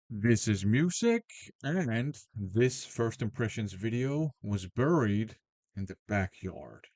This is music, and this first impressions video was buried in the backyard.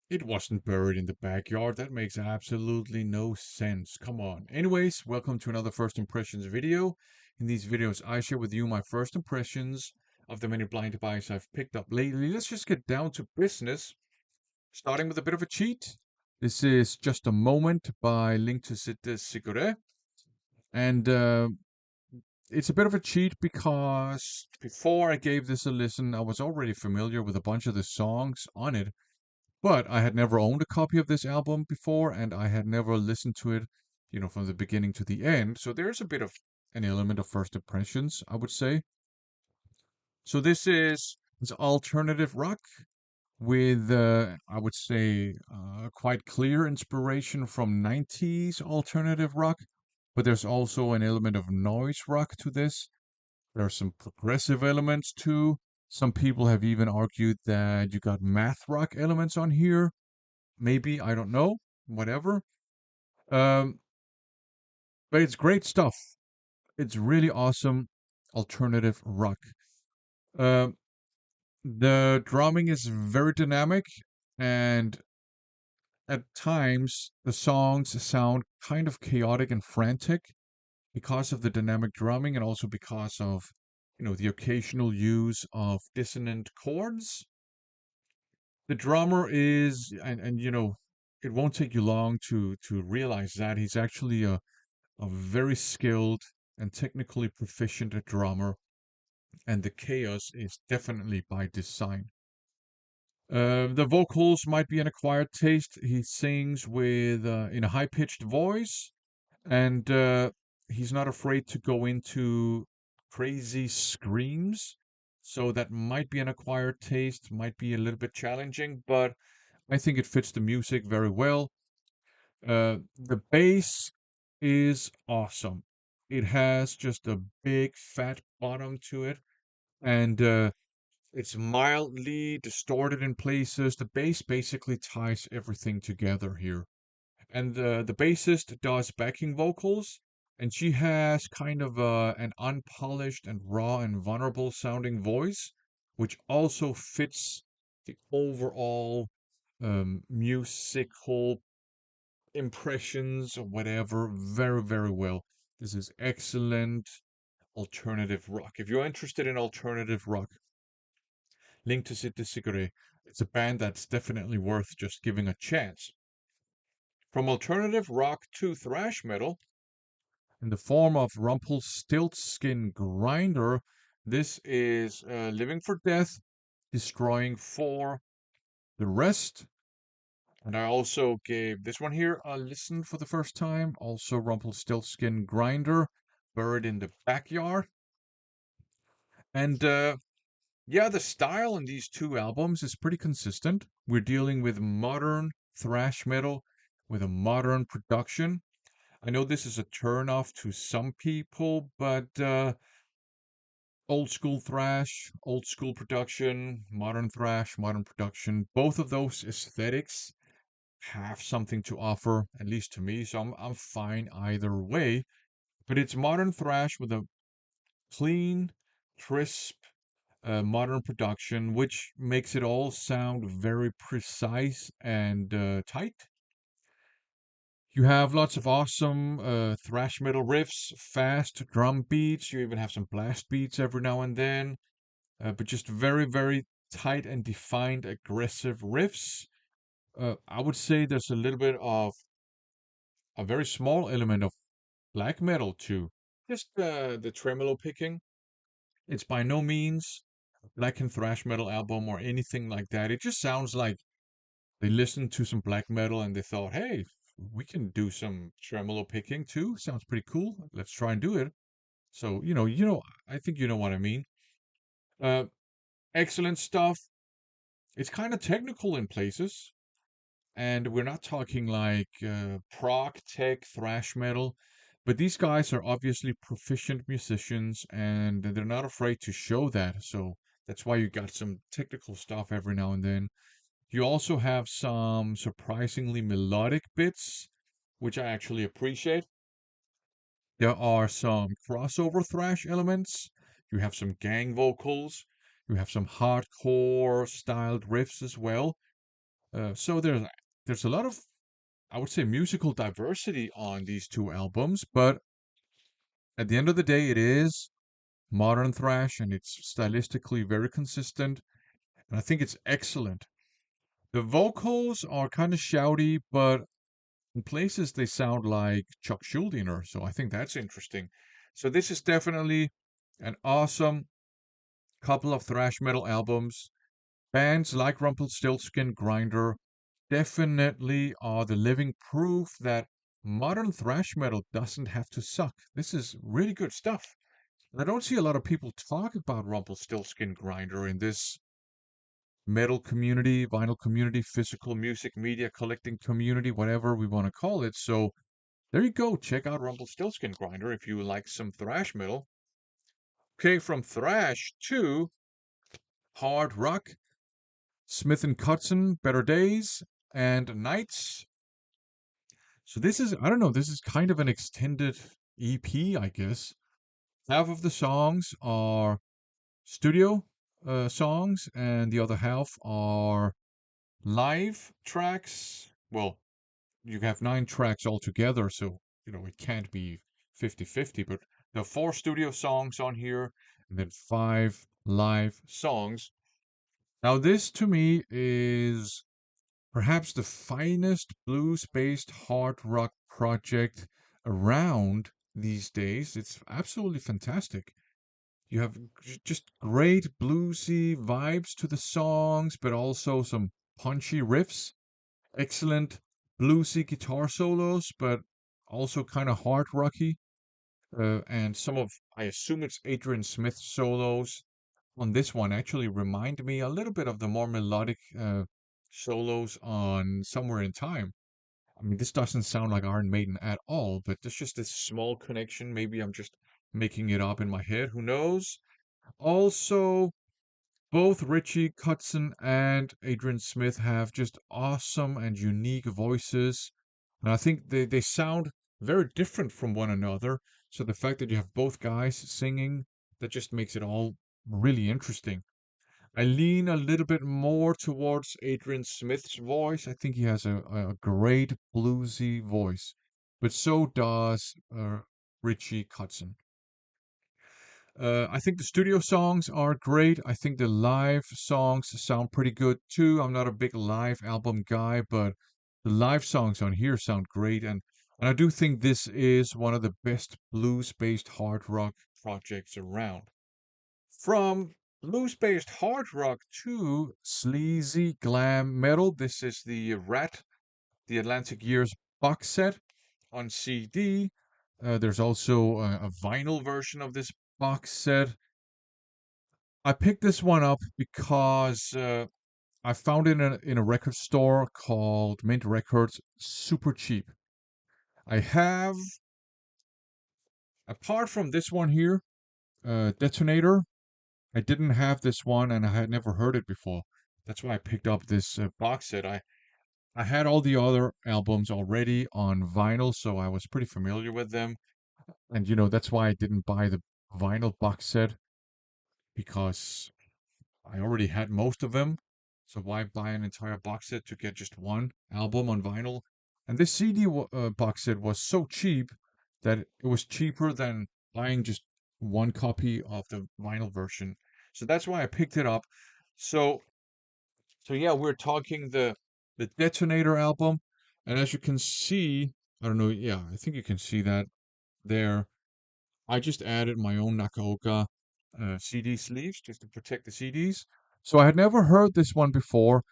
It wasn't buried in the backyard. That makes absolutely no sense. Come on. Anyways, welcome to another first impressions video. In these videos, I share with you my first impressions of the many blind buys I've picked up lately. Let's just get down to business, starting with a bit of a cheat. This is Just a Moment by Link to Sitte Sigure. And it's a bit of a cheat because before I gave this a listen, I was already familiar with a bunch of the songs on it, but I had never owned a copy of this album before, and I had never listened to it, from the beginning to the end. So there's a bit of an element of first impressions, I would say. So this alternative rock with, I would say, quite clear inspiration from 90s alternative rock, but there's also an element of noise rock to this. There are some progressive elements too. Some people have even argued that you got math rock elements on here. Maybe, I don't know, whatever. Um, but it's great stuff. It's really awesome alternative rock. Um, the drumming is very dynamic, and at times the songs sound kind of chaotic and frantic because of the dynamic drumming and also because of the occasional use of dissonant chords. The drummer is and it won't take you long to realize that he's actually a very skilled and technically proficient drummer, and the chaos is definitely by design. The vocals might be an acquired taste. He sings with in a high-pitched voice, and he's not afraid to go into crazy screams. So that might be an acquired taste, might be a little bit challenging, but I think it fits the music very well. The bass is awesome. It has just a big fat bottom to it, and it's mildly distorted in places. The bass basically ties everything together here. And the bassist does backing vocals, and she has kind of an unpolished and raw and vulnerable sounding voice, which also fits the overall musical impressions or whatever very, very well. This is excellent alternative rock. If you're interested in alternative rock, Link to Sitte Sigure, it's a band that's definitely worth just giving a chance. From alternative rock to thrash metal, in the form of Rumpelstiltskin Grinder, this is Living for Death, Destroying for the Rest. And I also gave this one here a listen for the first time. Also Rumpelstiltskin Grinder, Buried in the Backyard. And yeah, the style in these two albums is pretty consistent. We're dealing with modern thrash metal with a modern production. I know this is a turnoff to some people, but old school thrash, old school production, modern thrash, modern production, both of those aesthetics have something to offer, at least to me, so I'm fine either way. But it's modern thrash with a clean, crisp, modern production, which makes it all sound very precise and tight. You have lots of awesome thrash metal riffs, fast drum beats. You even have some blast beats every now and then, but just very, very tight and defined aggressive riffs. I would say there's a little bit of a very small element of black metal too. Just the tremolo picking. It's by no means a black and thrash metal album or anything like that. It just sounds like they listened to some black metal and they thought, hey, we can do some tremolo picking too. Sounds pretty cool. Let's try and do it. So, I think you know what I mean. Uh, Excellent stuff. It's kind of technical in places, and we're not talking like prog tech thrash metal, but these guys are obviously proficient musicians, and they're not afraid to show that. So that's why you got some technical stuff every now and then. You also have some surprisingly melodic bits, which I actually appreciate. There are some crossover thrash elements. You have some gang vocals. You have some hardcore styled riffs as well. So there's a lot of, I would say, musical diversity on these two albums, but at the end of the day, it is modern thrash and it's stylistically very consistent, and I think it's excellent. The vocals are kind of shouty, but in places they sound like Chuck Schuldiner, so I think that's interesting. So this is definitely an awesome couple of thrash metal albums. Bands like Rumpelstiltskin Grinder definitely are the living proof that modern thrash metal doesn't have to suck. This is really good stuff. And I don't see a lot of people talk about Rumpelstiltskin Grinder in this metal community, vinyl community, physical music media collecting community, whatever we want to call it. So there you go. Check out Rumpelstiltskin Grinder if you like some thrash metal. Okay, from thrash to hard rock, Smith and Cutson, Better Days, and Nights. So this is, I don't know, this is kind of an extended EP, I guess. Half of the songs are studio songs, and the other half are live tracks. Well, you have 9 tracks altogether, so, it can't be 50-50, but there are 4 studio songs on here, and then 5 live songs. Now, this to me is perhaps the finest blues-based hard rock project around these days. It's absolutely fantastic. You have just great bluesy vibes to the songs, but also some punchy riffs, excellent bluesy guitar solos, but also kind of hard rocky. And some of, I assume it's Adrian Smith solos on this one actually remind me a little bit of the more melodic solos on Somewhere in Time. I mean, this doesn't sound like Iron Maiden at all, but there's just this small connection. Maybe I'm just making it up in my head. Who knows? Also, both Richie Kotzen and Adrian Smith have just awesome and unique voices. And I think they sound very different from one another. So the fact that you have both guys singing, that just makes it all really interesting. I lean a little bit more towards Adrian Smith's voice. I think he has a great bluesy voice, but so does Richie Kotzen. I think the studio songs are great. I think the live songs sound pretty good too. I'm not a big live album guy, but the live songs on here sound great. And I do think this is one of the best blues based hard rock projects around. From blues-based hard rock to sleazy glam metal, this is the Rat, the Atlantic Years box set on CD. There's also a vinyl version of this box set. I picked this one up because I found it in a record store called Mint Records, super cheap. I have, apart from this one here, Detonator. I didn't have this one and I had never heard it before. That's why I picked up this box set. I had all the other albums already on vinyl, so I was pretty familiar with them. And that's why I didn't buy the vinyl box set because I already had most of them. So why buy an entire box set to get just one album on vinyl? And this CD box set was so cheap that it was cheaper than buying just one copy of the vinyl version. So that's why I picked it up. So so yeah, we're talking the Detonator album, and as you can see, I don't know, yeah, I think you can see that there. I just added my own Nakaoka CD sleeves just to protect the CDs. So I had never heard this one before,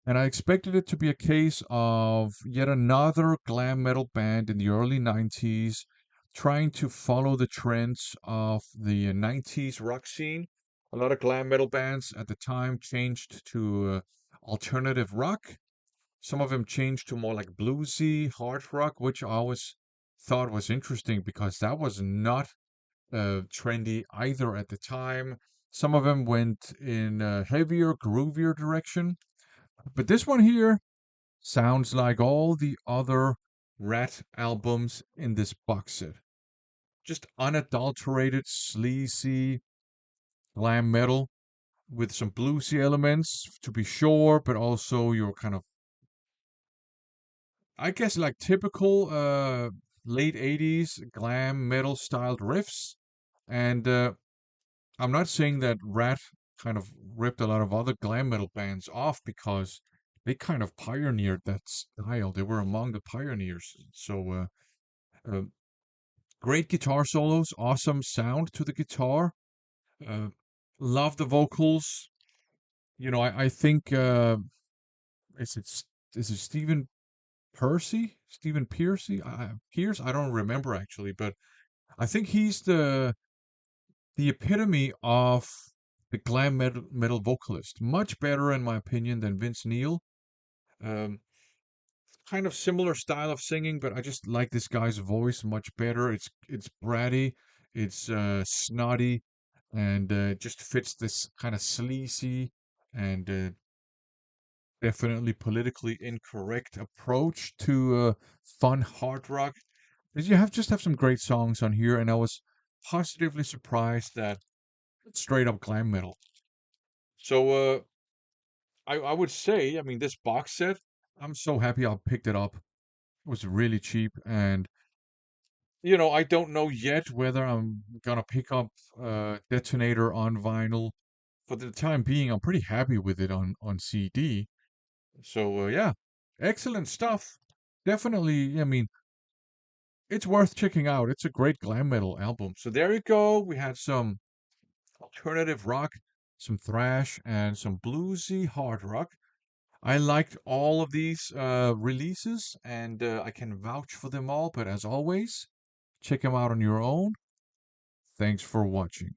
and I expected it to be a case of yet another glam metal band in the early 90s trying to follow the trends of the 90s rock scene. A lot of glam metal bands at the time changed to alternative rock. Some of them changed to more like bluesy hard rock, which I always thought was interesting because that was not trendy either at the time. Some of them went in a heavier, groovier direction. But this one here sounds like all the other Rat albums in this box set. Just unadulterated, sleazy glam metal with some bluesy elements to be sure, but also your kind of, I guess, like typical late 80s glam metal styled riffs. And I'm not saying that Rat kind of ripped a lot of other glam metal bands off because they kind of pioneered that style. They were among the pioneers. So, uh, great guitar solos, awesome sound to the guitar. Uh, love the vocals. I think is it is it Stephen Percy? Stephen Piercy? Pierce? I don't remember actually, but I think he's the epitome of the glam metal vocalist. Much better, in my opinion, than Vince Neil. Um, kind of similar style of singing, but I just like this guy's voice much better. It's bratty, it's snotty, and just fits this kind of sleazy and definitely politically incorrect approach to fun hard rock. Because you have some great songs on here, and I was positively surprised that it's straight up glam metal. So I would say, I mean, this box set, I'm so happy I picked it up. It was really cheap, and I don't know yet whether I'm gonna pick up Detonator on vinyl. For the time being, I'm pretty happy with it on CD. So yeah, excellent stuff. Definitely, I mean, it's worth checking out. It's a great glam metal album. So there you go. We had some alternative rock, some thrash, and some bluesy hard rock. I liked all of these releases, and I can vouch for them all. But as always, check them out on your own. Thanks for watching.